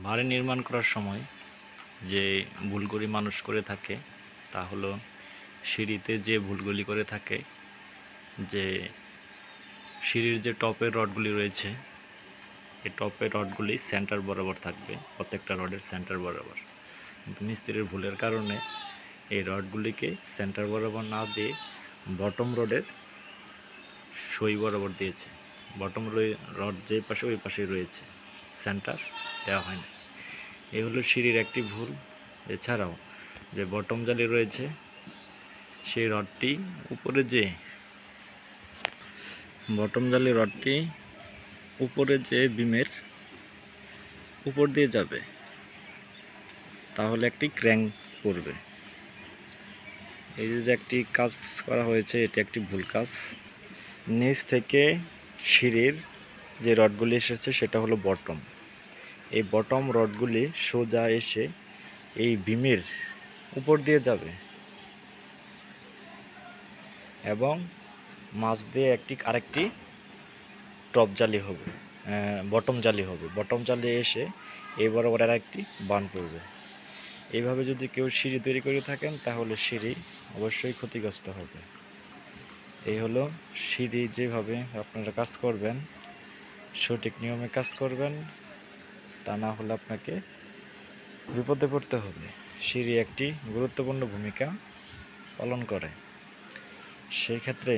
বাড়ি নির্মাণ করার সময় যে ভুলগুলি মানুষ করে থাকে তা হলো সিঁড়িতে যে ভুলগুলি করে থাকে, যে সিঁড়ির যে টপের রডগুলি রয়েছে এই টপের রডগুলি সেন্টার বরাবর থাকবে, প্রত্যেকটা রডের সেন্টার বরাবর। কিন্তু মিস্ত্রির ভুলের কারণে এই রডগুলিকে সেন্টার বরাবর না দিয়ে বটম রডের সই বরাবর দিয়েছে। বটম রড যে পাশে ওই পাশেই রয়েছে, সেন্টার দেওয়া হয় না। এই হলো সিঁড়ির একটি ভুল। এছাড়াও যে বটম জালি রয়েছে সেই রডটি উপরে, যে বটম জালি রডটি উপরে যে বিমের উপর দিয়ে যাবে তাহলে একটি ক্র্যাঙ্ক পড়বে। এই যে একটি কাজ করা হয়েছে এটি একটি ভুল কাজ। নিচ থেকে সিঁড়ির যে রডগুলি এসেছে সেটা হলো বটম। এই বটম রডগুলি সোজা এসে এই বিমের উপর দিয়ে যাবে এবং মাছ দিয়ে আরেকটি টপ জালি হবে, বটম জালি হবে। বটম জালি এসে এই বরাবর আরেকটি বান পড়বে। এইভাবে যদি কেউ সিঁড়ি তৈরি করে থাকেন তাহলে সিঁড়ি অবশ্যই ক্ষতিগ্রস্ত হবে। এই হলো সিঁড়ি। যেভাবে আপনারা কাজ করবেন, সঠিক নিয়মে কাজ করবেন, তা না হলে আপনাকে বিপদে পড়তে হবে। সিঁড়ি একটি গুরুত্বপূর্ণ ভূমিকা পালন করে। সেই ক্ষেত্রে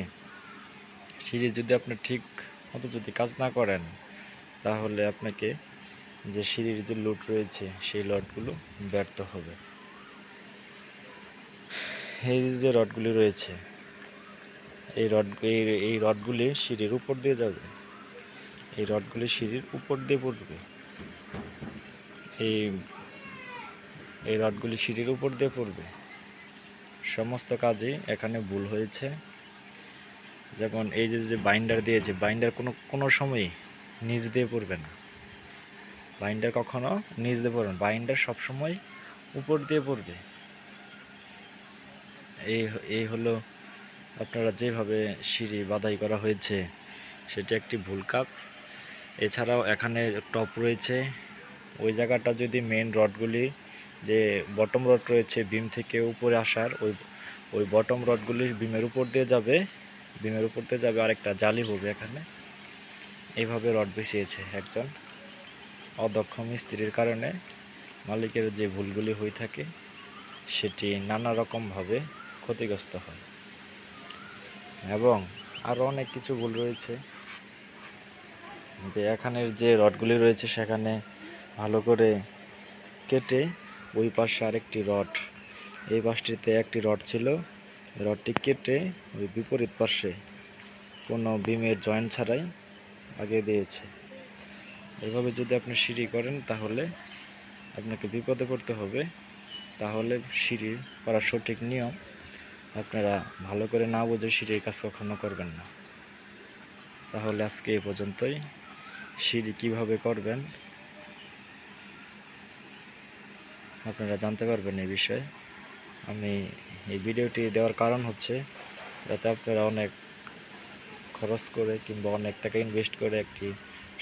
সিঁড়ি যদি আপনি ঠিক মতো যদি কাজ না করেন তাহলে আপনাকে যে সিঁড়ির যে লোড রয়েছে সেই লোডগুলো ব্যর্থ হবে। এই যে রডগুলি রয়েছে এই রডগুলি সিঁড়ির উপর দিয়ে যাবে, এই রডগুলি সিঁড়ির উপর দিয়ে পড়বে। এই রডগুলি সিঁড়ির উপর দিয়ে পড়বে। সমস্ত কাজে এখানে ভুল হয়েছে। যেমন এই যে বাইন্ডার দিয়েছে, বাইন্ডার কোনো সময়ই নিচ দিয়ে পড়বে না। বাইন্ডার কখনো নিচ দিয়ে পড়বে না, বাইন্ডার সবসময় উপর দিয়ে পড়বে। এই হলো আপনারা যেভাবে সিঁড়ি বাধাই করা হয়েছে সেটি একটি ভুল কাজ। এছাড়াও এখানে টপ রয়েছে, ওই জায়গাটা যদি মেন রডগুলি যে বটম রড রয়েছে বিম থেকে উপরে আসার ওই বটম রডগুলি বিমের উপর দিয়ে যাবে, বিমের উপর দিয়ে যাবে আরেকটা জালি হবে এখানে। এইভাবে রড বিছিয়েছে একজন অদক্ষ মিস্ত্রির কারণে মালিকের যে ভুলগুলি হয়ে থাকে সেটি নানা রকমভাবে ক্ষতিগ্রস্ত হয়। এবং আরও অনেক কিছু ভুল রয়েছে, যে এখানের যে রডগুলি রয়েছে সেখানে ভালো করে কেটে ওই পাশে আরেকটি রড, এই পাশটিতে একটি রড ছিল, রডটি কেটে ওই বিপরীত পাশে কোনো বিমের জয়েন্ট ছাড়াই লাগিয়ে দিয়েছে। এভাবে যদি আপনি সিঁড়ি করেন তাহলে আপনাকে বিপদে পড়তে হবে। তাহলে সিঁড়ি করার সঠিক নিয়ম আপনারা ভালো করে না বুঝে সিঁড়ির কাজ কখনো করবেন না। তাহলে আজকে এ পর্যন্তই। সিঁড়ি কীভাবে করবেন আপনারা জানতে পারবেন এই বিষয়ে। আমি এই ভিডিওটি দেওয়ার কারণ হচ্ছে যাতে আপনারা অনেক খরচ করে কিংবা অনেক টাকা ইনভেস্ট করে একটি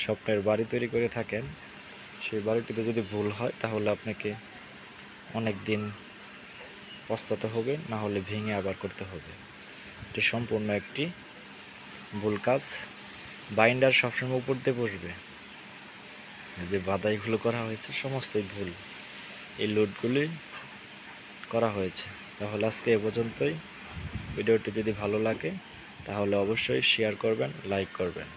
স্বপ্নের বাড়ি তৈরি করে থাকেন, সেই বাড়িটিতে যদি ভুল হয় তাহলে আপনাকে অনেক দিন পস্তাতে হবে, না হলে ভেঙে আবার করতে হবে। এটি সম্পূর্ণ একটি ভুল কাজ। বাইন্ডার সবসময় উপর দিয়ে বসবে। যে বাধাইগুলো করা হয়েছে সমস্তই ভুল, এই লোডগুলি করা হয়েছে। তাহলে আজকে এ পর্যন্তই। ভিডিওটি যদি ভালো লাগে তাহলে অবশ্যই শেয়ার করবেন, লাইক করবেন।